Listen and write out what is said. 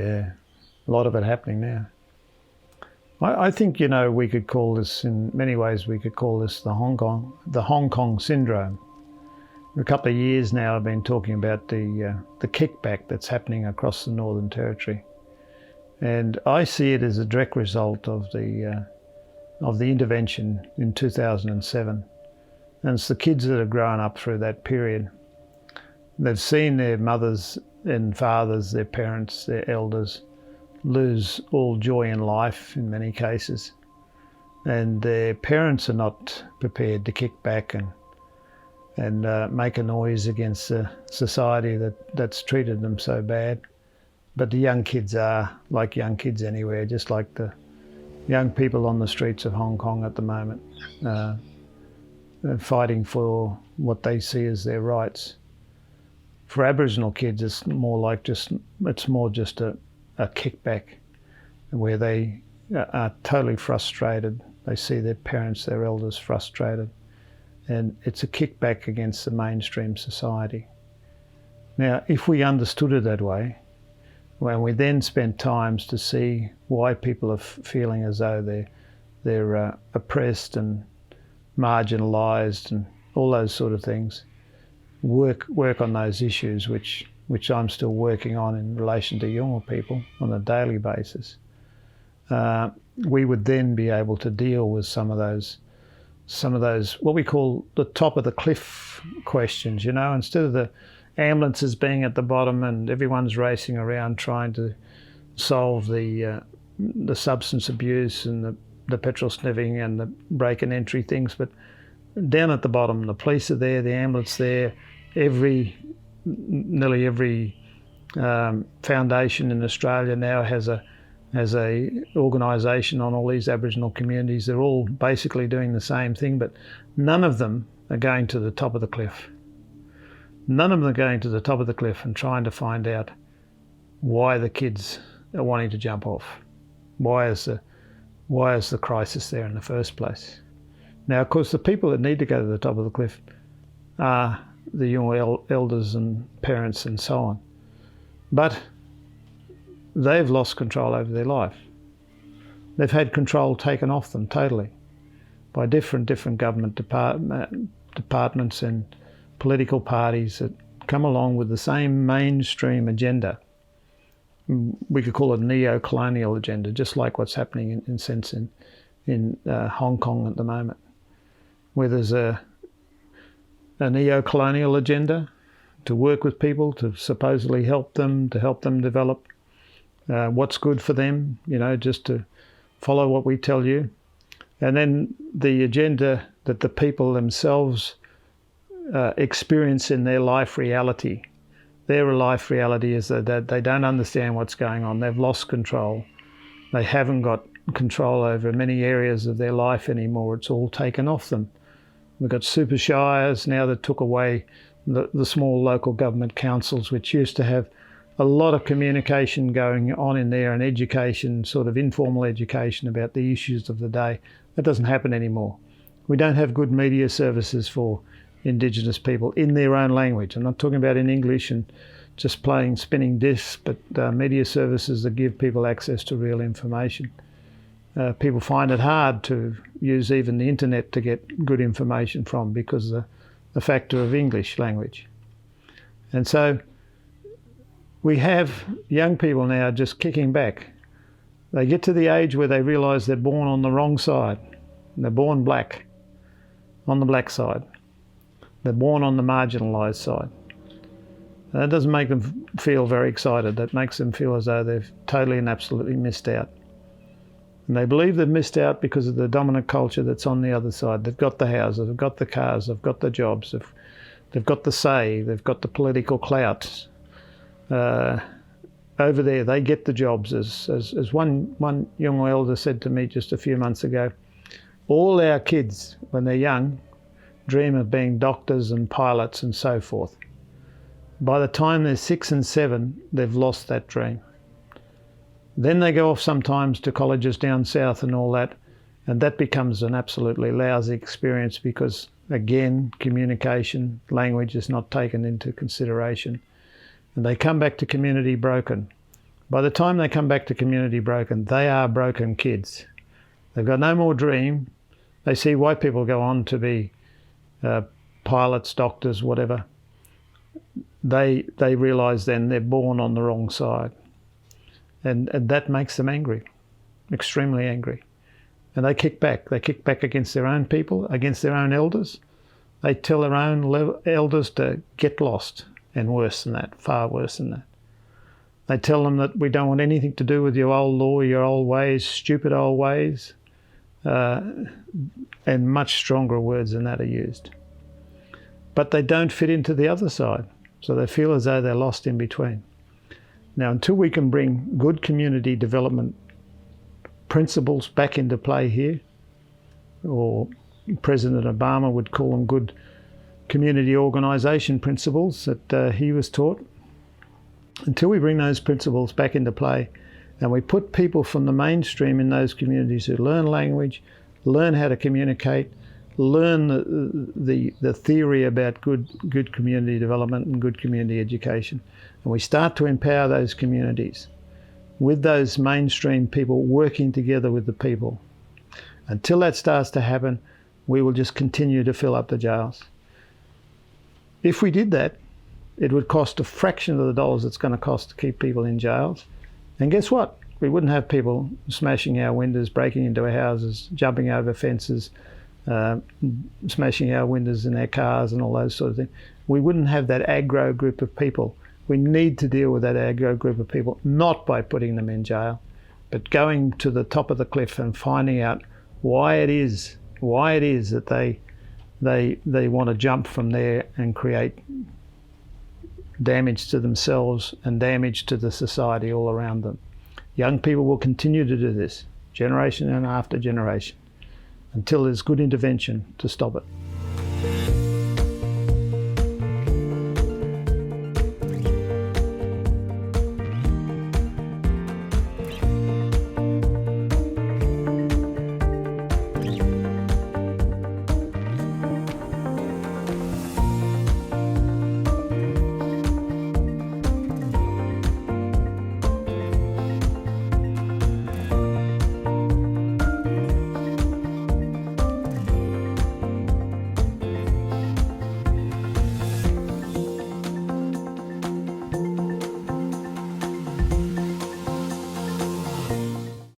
Yeah, a lot of it happening now. I think, you know, we could call this, in many ways, we could call this the Hong Kong syndrome. For a couple of years now, I've been talking about the kickback that's happening across the Northern Territory, and I see it as a direct result of the intervention in 2007. And it's the kids that have grown up through that period. They've seen their mothers and fathers, their parents, their elders, lose all joy in life in many cases, and their parents are not prepared to kick back and make a noise against the society that's treated them so bad. But the young kids are like young kids anywhere, just like the young people on the streets of Hong Kong at the moment, fighting for what they see as their rights. For Aboriginal kids, it's more just a kickback, where they are totally frustrated. They see their parents, their elders frustrated, and it's a kickback against the mainstream society. Now, if we understood it that way, when we then spent times to see why people are feeling as though they're oppressed and marginalised and all those sort of things, work on those issues, which I'm still working on in relation to Yolngu people on a daily basis, we would then be able to deal with some of those what we call the top of the cliff questions. You know, instead of the ambulances being at the bottom and everyone's racing around trying to solve the substance abuse and the petrol sniffing and the break and entry things, but down at the bottom, the police are there, the ambulance there, nearly every foundation in Australia now has a organisation on all these Aboriginal communities. They're all basically doing the same thing, but none of them are going to the top of the cliff. None of them are going to the top of the cliff and trying to find out why the kids are wanting to jump off. Why is the crisis there in the first place? Now, of course, the people that need to go to the top of the cliff are the young elders and parents and so on. But they've lost control over their life. They've had control taken off them totally by different government departments and political parties that come along with the same mainstream agenda. We could call it a neo-colonial agenda, just like what's happening in Hong Kong at the moment, where there's a neo-colonial agenda to work with people, to supposedly help them develop what's good for them, you know, just to follow what we tell you. And then the agenda that the people themselves experience in their life reality. Their life reality is that they don't understand what's going on. They've lost control. They haven't got control over many areas of their life anymore. It's all taken off them. We've got super shires now that took away the small local government councils, which used to have a lot of communication going on in there and education, sort of informal education about the issues of the day. That doesn't happen anymore. We don't have good media services for Indigenous people in their own language. I'm not talking about in English and just spinning discs, but media services that give people access to real information. People find it hard to use even the internet to get good information from because of the factor of English language. And so we have young people now just kicking back. They get to the age where they realise they're born on the wrong side. They're born black, on the black side. They're born on the marginalised side. And that doesn't make them feel very excited. That makes them feel as though they've totally and absolutely missed out. And they believe they've missed out because of the dominant culture that's on the other side. They've got the houses, they've got the cars, they've got the jobs, they've got the say, they've got the political clout. Over there, they get the jobs. As one young elder said to me just a few months ago, all our kids, when they're young, dream of being doctors and pilots and so forth. By the time they're 6 and 7, they've lost that dream. Then they go off sometimes to colleges down south and all that, and that becomes an absolutely lousy experience because, again, communication, language is not taken into consideration. And they come back to community broken. By the time they come back to community broken, they are broken kids. They've got no more dream. They see white people go on to be pilots, doctors, whatever. They realise then they're born on the wrong side. And that makes them angry, extremely angry. And they kick back. They kick back against their own people, against their own elders. They tell their own elders to get lost, and worse than that, far worse than that. They tell them that we don't want anything to do with your old law, your old ways, stupid old ways, and much stronger words than that are used. But they don't fit into the other side, so they feel as though they're lost in between. Now, until we can bring good community development principles back into play here, or President Obama would call them good community organisation principles that he was taught, until we bring those principles back into play and we put people from the mainstream in those communities who learn language, learn how to communicate, learn the theory about good community development and good community education, and we start to empower those communities with those mainstream people working together with the people. Until that starts to happen, we will just continue to fill up the jails. If we did that, it would cost a fraction of the dollars it's going to cost to keep people in jails. And guess what? We wouldn't have people smashing our windows, breaking into our houses, jumping over fences, smashing our windows in our cars and all those sort of things. We wouldn't have that aggro group of people. We need to deal with that aggro group of people, not by putting them in jail, but going to the top of the cliff and finding out why it is that they want to jump from there and create damage to themselves and damage to the society all around them. Young people will continue to do this, generation and after generation, until there's good intervention to stop it.